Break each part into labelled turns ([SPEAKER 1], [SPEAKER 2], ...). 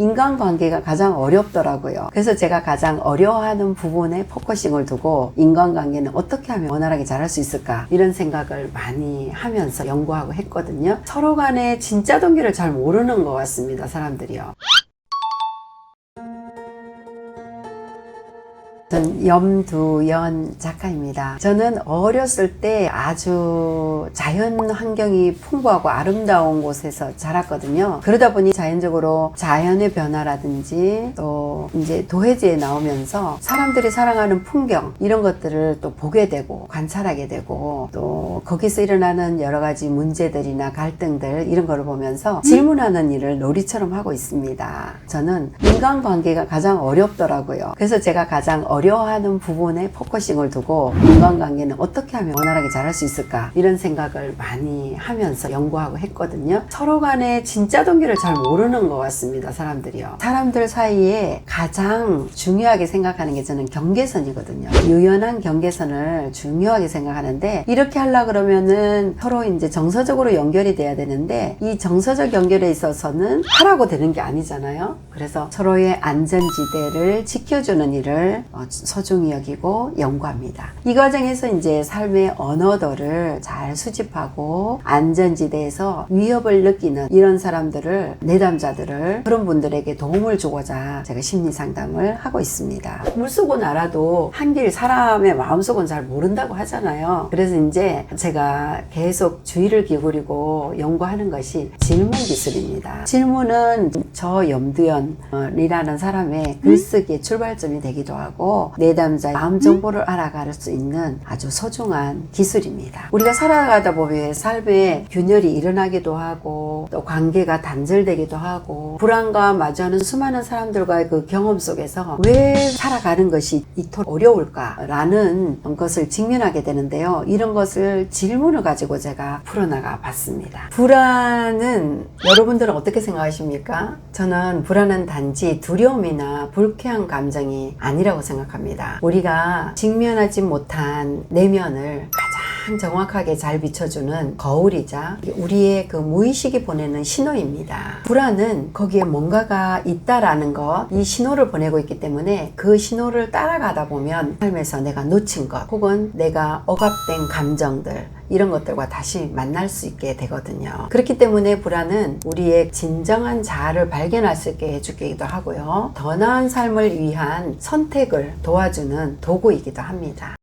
[SPEAKER 1] 인간관계가 가장 어렵더라고요. 그래서 제가 가장 어려워하는 부분에 포커싱을 두고 인간관계는 어떻게 하면 원활하게 잘할 수 있을까 이런 생각을 많이 하면서 연구하고 했거든요. 서로 간에 진짜 동기를 잘 모르는 것 같습니다, 사람들이요. 저는 염두연 작가입니다. 저는 어렸을 때 아주 자연 환경이 풍부하고 아름다운 곳에서 자랐거든요. 그러다 보니 자연적으로 자연의 변화라든지 또 이제 도회지에 나오면서 사람들이 살아가는 풍경 이런 것들을 또 보게 되고 관찰하게 되고 또 거기서 일어나는 여러 가지 문제들이나 갈등들 이런 거를 보면서 질문하는 일을 놀이처럼 하고 있습니다. 저는 인간관계가 가장 어렵더라고요. 그래서 제가 가장 어려워하는 부분에 포커싱을 두고 인간관계는 어떻게 하면 원활하게 잘할 수 있을까 이런 생각을 많이 하면서 연구하고 했거든요. 서로 간에 진짜 동기를 잘 모르는 것 같습니다, 사람들이요. 사람들 사이에 가장 중요하게 생각하는 게 저는 경계선이거든요. 유연한 경계선을 중요하게 생각하는데 이렇게 하려 그러면은 서로 이제 정서적으로 연결이 돼야 되는데 이 정서적 연결에 있어서는 하라고 되는 게 아니잖아요. 그래서 서로의 안전지대를 지켜주는 일을 소중히 여기고 연구합니다. 이 과정에서 이제 삶의 언어들을 잘 수집하고 안전지대에서 위협을 느끼는 이런 사람들을, 내담자들을 그런 분들에게 도움을 주고자 제가 심리상담을 하고 있습니다. 물속은 알아도 한길 사람의 마음속은 잘 모른다고 하잖아요. 그래서 이제 제가 계속 주의를 기울이고 연구하는 것이 질문 기술입니다. 질문은 저 염두연이라는 사람의 글쓰기의 출발점이 되기도 하고 내담자의 마음 정보를 알아갈 수 있는 아주 소중한 기술입니다. 우리가 살아가다 보면 삶에 균열이 일어나기도 하고 또 관계가 단절되기도 하고 불안과 마주하는 수많은 사람들과의 그 경험 속에서 왜 살아가는 것이 이토록 어려울까라는 것을 직면하게 되는데요. 이런 것을 질문을 가지고 제가 풀어나가 봤습니다. 불안은 여러분들은 어떻게 생각하십니까? 저는 불안은 단지 두려움이나 불쾌한 감정이 아니라고 생각합니다. 우리가 직면하지 못한 내면을 가장 정확하게 잘 비춰주는 거울이자 우리의 그 무의식이 보내는 신호입니다. 불안은 거기에 뭔가가 있다라는 것, 이 신호를 보내고 있기 때문에 그 신호를 따라가다 보면 삶에서 내가 놓친 것 혹은 내가 억압된 감정들 이런 것들과 다시 만날 수 있게 되거든요. 그렇기 때문에 불안은 우리의 진정한 자아를 발견할 수 있게 해주기도 하고요. 더 나은 삶을 위한 선택을 도와주는 도구이기도 합니다.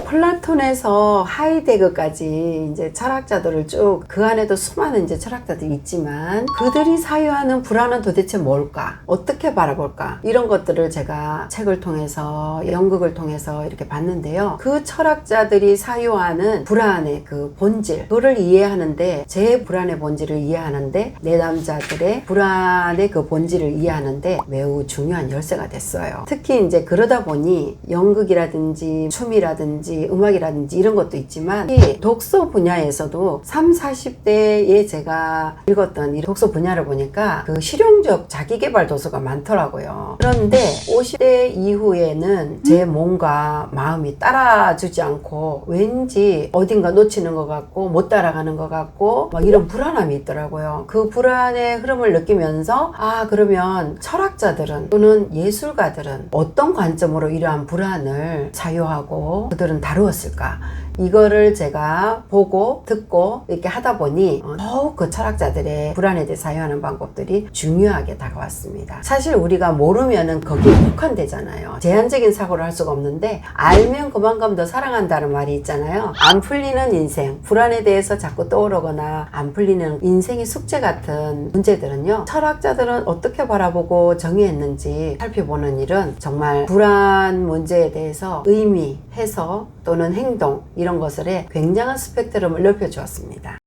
[SPEAKER 1] 플라톤에서 하이데거까지 이제 철학자들을 쭉 그 안에도 수많은 이제 철학자들이 있지만 그들이 사유하는 불안은 도대체 뭘까? 어떻게 바라볼까? 이런 것들을 제가 책을 통해서 연극을 통해서 이렇게 봤는데요. 그 철학자들이 사유하는 불안의 그 본질, 그거를 이해하는데 제 불안의 본질을 이해하는데 내담자들의 불안의 그 본질을 이해하는데 매우 중요한 열쇠가 됐어요. 특히 이제 그러다 보니 연극이라든지 춤이라든지 음악이라든지 이런 것도 있지만 이 독서 분야에서도 30, 40대에 제가 읽었던 이 독서 분야를 보니까 그 실용적 자기계발 도서가 많더라고요. 그런데 50대 이후에는 제 몸과 마음이 따라주지 않고 왠지 어딘가 놓치는 것 같고 못 따라가는 것 같고 막 이런 불안함이 있더라고요. 그 불안의 흐름을 느끼면서 그러면 철학자들은 또는 예술가들은 어떤 관점으로 이러한 불안을 사유하고 그들은 다루었을까? 이거를 제가 보고 듣고 이렇게 하다 보니 더욱 그 철학자들의 불안에 대해 사유하는 방법들이 중요하게 다가왔습니다. 사실 우리가 모르면은 거기에 국한되잖아요. 제한적인 사고를 할 수가 없는데 알면 그만큼 더 사랑한다는 말이 있잖아요. 안 풀리는 인생, 불안에 대해서 자꾸 떠오르거나 안 풀리는 인생의 숙제 같은 문제들은요. 철학자들은 어떻게 바라보고 정의했는지 살펴보는 일은 정말 불안 문제에 대해서 의미, 해석 또는 행동 이런 것들에 굉장한 스펙트럼을 넓혀주었습니다.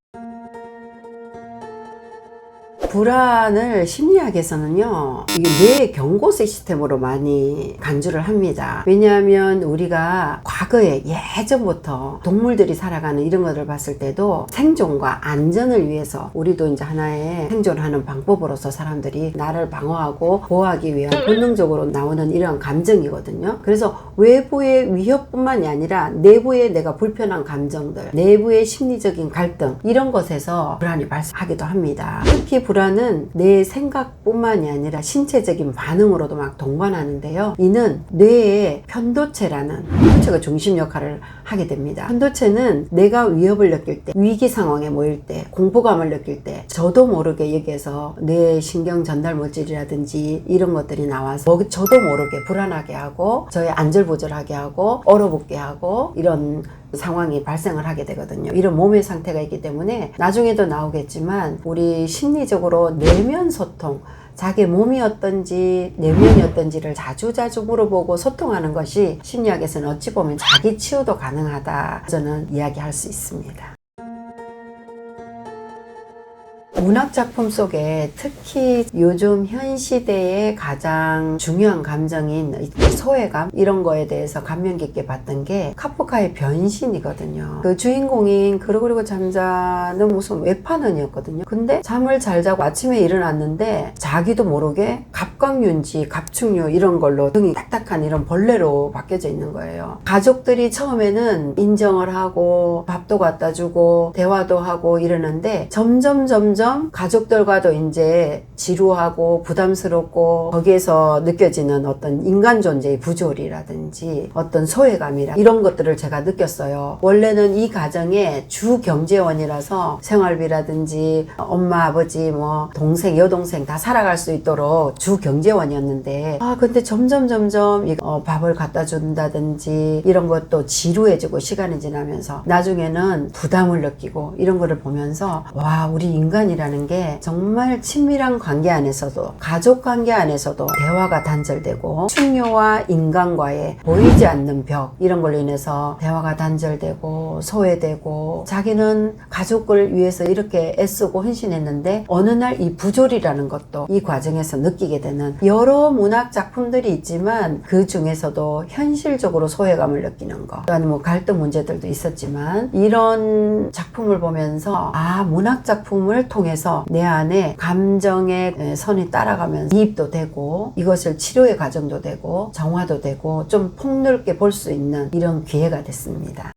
[SPEAKER 1] 불안을 심리학에서는요, 이게 뇌 경고 시스템으로 많이 간주를 합니다. 왜냐하면 우리가 과거에 예전부터 동물들이 살아가는 이런 것을 봤을 때도 생존과 안전을 위해서 우리도 이제 하나의 생존하는 방법으로서 사람들이 나를 방어하고 보호하기 위한 본능적으로 나오는 이런 감정이거든요. 그래서 외부의 위협뿐만이 아니라 내부의 내가 불편한 감정들, 내부의 심리적인 갈등 이런 것에서 불안이 발생하기도 합니다. 특히 불안 불안은 내 생각뿐만이 아니라 신체적인 반응으로도 막 동반하는데요. 이는 뇌의 편도체라는 편도체가 중심 역할을 하게 됩니다. 편도체는 내가 위협을 느낄 때, 위기 상황에 모일 때, 공포감을 느낄 때 저도 모르게 여기에서 뇌 신경 전달 물질이라든지 이런 것들이 나와서 저도 모르게 불안하게 하고 저의 안절부절하게 하고 얼어붙게 하고 이런 상황이 발생을 하게 되거든요. 이런 몸의 상태가 있기 때문에 나중에도 나오겠지만 우리 심리적으로 내면 소통, 자기 몸이 어떤지 내면이 어떤지를 자주자주 물어보고 소통하는 것이 심리학에서는 어찌 보면 자기 치유도 가능하다 저는 이야기할 수 있습니다. 문학작품 속에 특히 요즘 현 시대의 가장 중요한 감정인 소외감 이런 거에 대해서 감명 깊게 봤던 게 카프카의 변신이거든요. 그 주인공인 그러고 잠자는 무슨 외판원이었거든요. 근데 잠을 잘 자고 아침에 일어났는데 자기도 모르게 갑각류인지 갑축류 이런 걸로 등이 딱딱한 이런 벌레로 바뀌어져 있는 거예요. 가족들이 처음에는 인정을 하고 밥도 갖다 주고 대화도 하고 이러는데 점점 가족들과도 이제 지루하고 부담스럽고 거기에서 느껴지는 어떤 인간 존재의 부조리라든지 어떤 소외감이라 이런 것들을 제가 느꼈어요. 원래는 이 가정의 주 경제원이라서 생활비라든지 엄마 아버지 뭐 동생 여동생 다 살아갈 수 있도록 주 경제원이었는데 근데 점점 밥을 갖다 준다든지 이런 것도 지루해지고 시간이 지나면서 나중에는 부담을 느끼고 이런 거를 보면서 와 우리 인간이라는 게 정말 친밀한 관계 안에서도 가족 관계 안에서도 대화가 단절되고 충녀와 인간과의 보이지 않는 벽 이런 걸로 인해서 대화가 단절되고 소외되고 자기는 가족을 위해서 이렇게 애쓰고 헌신했는데 어느 날 이 부조리라는 것도 이 과정에서 느끼게 되는 여러 문학 작품들이 있지만 그 중에서도 현실적으로 소외감을 느끼는 것 또한 뭐 갈등 문제들도 있었지만 이런 작품을 보면서 문학 작품을 통해서 내 안에 감정의 선이 따라가면서 이입도 되고 이것을 치료의 과정도 되고 정화도 되고 좀 폭넓게 볼 수 있는 이런 기회가 됐습니다.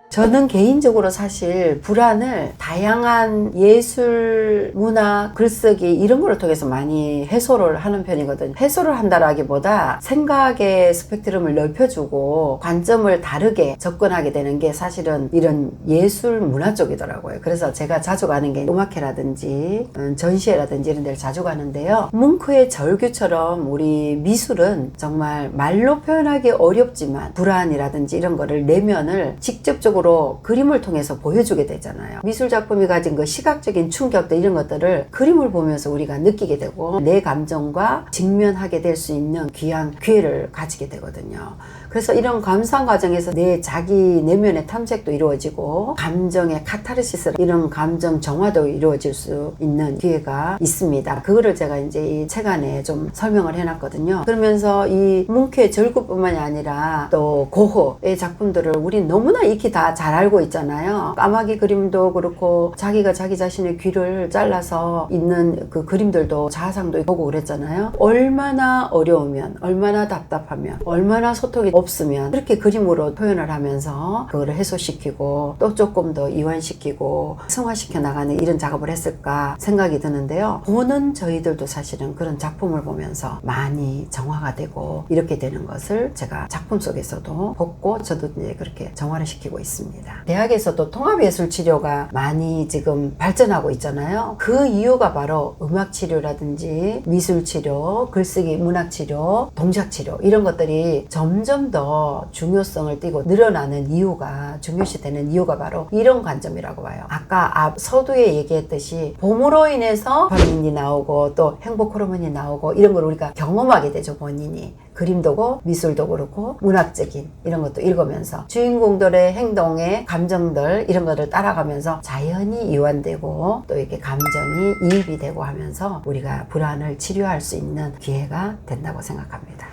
[SPEAKER 1] 저는 개인적으로 사실 불안을 다양한 예술, 문학, 글쓰기 이런 거를 통해서 많이 해소를 하는 편이거든요. 해소를 한다라기보다 생각의 스펙트럼을 넓혀주고 관점을 다르게 접근하게 되는 게 사실은 이런 예술, 문화 쪽이더라고요. 그래서 제가 자주 가는 게 음악회라든지 전시회라든지 이런 데를 자주 가는데요. 뭉크의 절규처럼 우리 미술은 정말 말로 표현하기 어렵지만 불안이라든지 이런 거를 내면을 직접적으로 그림을 통해서 보여주게 되잖아요. 미술작품이 가진 그 시각적인 충격들 이런 것들을 그림을 보면서 우리가 느끼게 되고 내 감정과 직면하게 될 수 있는 귀한 기회를 가지게 되거든요. 그래서 이런 감상 과정에서 내 자기 내면의 탐색도 이루어지고 감정의 카타르시스 이런 감정 정화도 이루어질 수 있는 기회가 있습니다. 그거를 제가 이제 이 책 안에 좀 설명을 해놨거든요. 그러면서 이 뭉크의 절구뿐만이 아니라 또 고흐의 작품들을 우리 너무나 익히 다 잘 알고 있잖아요. 까마귀 그림도 그렇고 자기가 자기 자신의 귀를 잘라서 있는 그 그림들도 자상도 보고 그랬잖아요. 얼마나 어려우면 얼마나 답답하면 얼마나 소통이 없으면 그렇게 그림으로 표현을 하면서 그거를 해소시키고 또 조금 더 이완시키고 승화시켜 나가는 이런 작업을 했을까 생각이 드는데요. 보는 저희들도 사실은 그런 작품을 보면서 많이 정화가 되고 이렇게 되는 것을 제가 작품 속에서도 보고 저도 이제 그렇게 정화를 시키고 있습니다. 대학에서도 통합예술 치료가 많이 지금 발전하고 있잖아요. 그 이유가 바로 음악 치료라든지 미술 치료, 글쓰기, 문학 치료, 동작 치료 이런 것들이 점점 더 중요성을 띠고 늘어나는 이유가 중요시 되는 이유가 바로 이런 관점이라고 봐요. 아까 앞 서두에 얘기했듯이 봄으로 인해서 도파민이 나오고 또 행복 호르몬이 나오고 이런 걸 우리가 경험하게 되죠. 본인이 그림도 그렇고 미술도 그렇고 문학적인 이런 것도 읽으면서 주인공들의 행동의 감정들 이런 것을 따라가면서 자연히 이완되고 또 이렇게 감정이 이입이 되고 하면서 우리가 불안을 치료할 수 있는 기회가 된다고 생각합니다.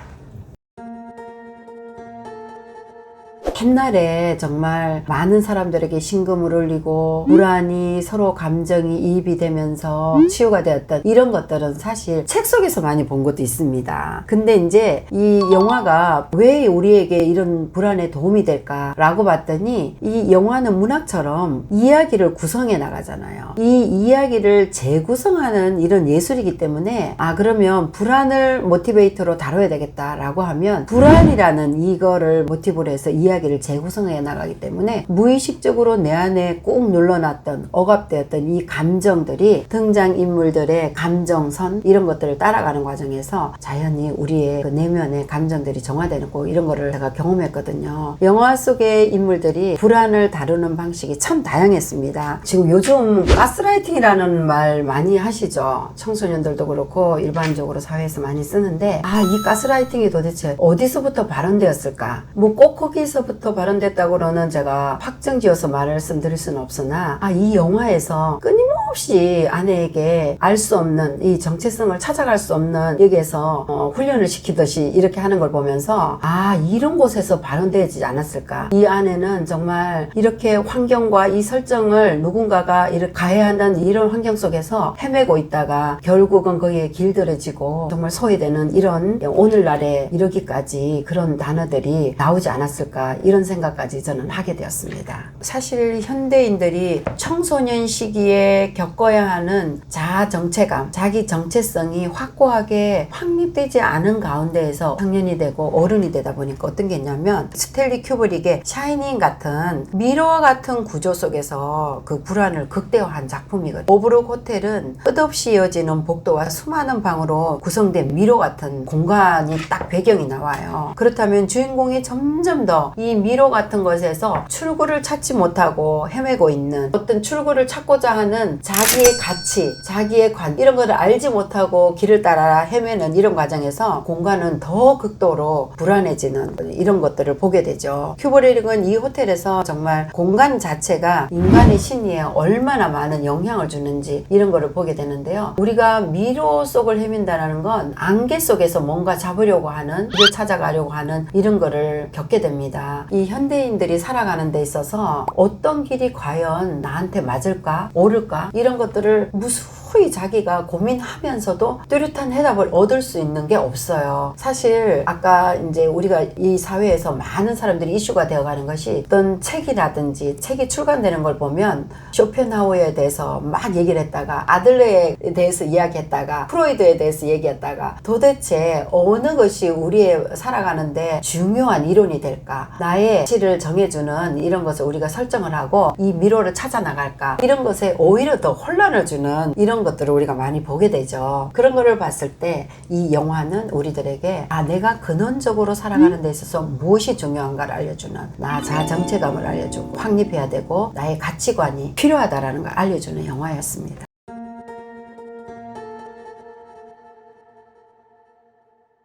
[SPEAKER 1] 옛날에 정말 많은 사람들에게 심금을 울리고 불안이 서로 감정이 이입이 되면서 치유가 되었던 이런 것들은 사실 책 속에서 많이 본 것도 있습니다. 근데 이제 이 영화가 왜 우리에게 이런 불안에 도움이 될까라고 봤더니 이 영화는 문학처럼 이야기를 구성해 나가잖아요. 이 이야기를 재구성하는 이런 예술이기 때문에 그러면 불안을 모티베이터로 다뤄야 되겠다라고 하면 불안이라는 이거를 모티브로 해서 이야기를 재구성해 나가기 때문에 무의식적으로 내 안에 꾹 눌러놨던 억압되었던 이 감정들이 등장인물들의 감정선 이런 것들을 따라가는 과정에서 자연히 우리의 그 내면의 감정들이 정화되는 거 이런 거를 제가 경험했거든요. 영화 속의 인물들이 불안을 다루는 방식이 참 다양했습니다. 지금 요즘 가스라이팅이라는 말 많이 하시죠. 청소년들도 그렇고 일반적으로 사회에서 많이 쓰는데 이 가스라이팅이 도대체 어디서부터 발현되었을까? 뭐 꼭 거기서부터 발현됐다고는 제가 확정지어서 말씀드릴 수는 없으나 이 영화에서 끊임없이 아내에게 알 수 없는 이 정체성을 찾아갈 수 없는 여기에서 훈련을 시키듯이 이렇게 하는 걸 보면서 이런 곳에서 발현되지 않았을까? 이 아내는 정말 이렇게 환경과 이 설정을 누군가가 이렇게 가해하는 이런 환경 속에서 헤매고 있다가 결국은 거기에 길들여지고 정말 소외되는 이런 오늘날에 이르기까지 그런 단어들이 나오지 않았을까 이런 생각까지 저는 하게 되었습니다. 사실 현대인들이 청소년 시기에 겪어야 하는 자아 정체감, 자기 정체성이 확고하게 확립되지 않은 가운데에서 청년이 되고 어른이 되다 보니까 어떤 게 있냐면 스탠리 큐브릭의 샤이닝 같은 미러와 같은 구조 속에서 그 불안을 극대화한 작품이거든요. 오브룩 호텔은 끝없이 이어지는 복도와 수많은 방으로 구성된 미러 같은 공간이 딱 배경이 나와요. 그렇다면 주인공이 점점 더 이 미러 같은 것에서 출구를 찾지 못하고 헤매고 있는 어떤 출구를 찾고자 하는 자기의 가치, 자기의 관 이런 거를 알지 못하고 길을 따라 헤매는 이런 과정에서 공간은 더 극도로 불안해지는 이런 것들을 보게 되죠. 큐브릭은 이 호텔에서 정말 공간 자체가 인간의 심리에 얼마나 많은 영향을 주는지 이런 거를 보게 되는데요. 우리가 미로 속을 헤맨다는 건 안개 속에서 뭔가 잡으려고 하는, 길을 찾아가려고 하는 이런 거를 겪게 됩니다. 이 현대인들이 살아가는 데 있어서 어떤 길이 과연 나한테 맞을까? 옳을까? 이런 것들을 무수히 자기가 고민하면서도 뚜렷한 해답을 얻을 수 있는 게 없어요. 사실 아까 이제 우리가 이 사회에서 많은 사람들이 이슈가 되어가는 것이 어떤 책이라든지 책이 출간되는 걸 보면 쇼펜하우어에 대해서 막 얘기를 했다가 아들레에 대해서 이야기했다가 프로이드에 대해서 얘기했다가 도대체 어느 것이 우리의 살아가는데 중요한 이론이 될까? 나의 가치를 정해주는 이런 것을 우리가 설정을 하고 이 미로를 찾아 나갈까? 이런 것에 오히려 더 혼란을 주는 이런 것들을 우리가 많이 보게 되죠. 그런 거를 봤을 때 이 영화는 우리들에게 내가 근원적으로 살아가는 데 있어서 무엇이 중요한가를 알려주는 나 자아 정체감을 알려주고 확립해야 되고 나의 가치관이 필요하다라는 걸 알려주는 영화였습니다.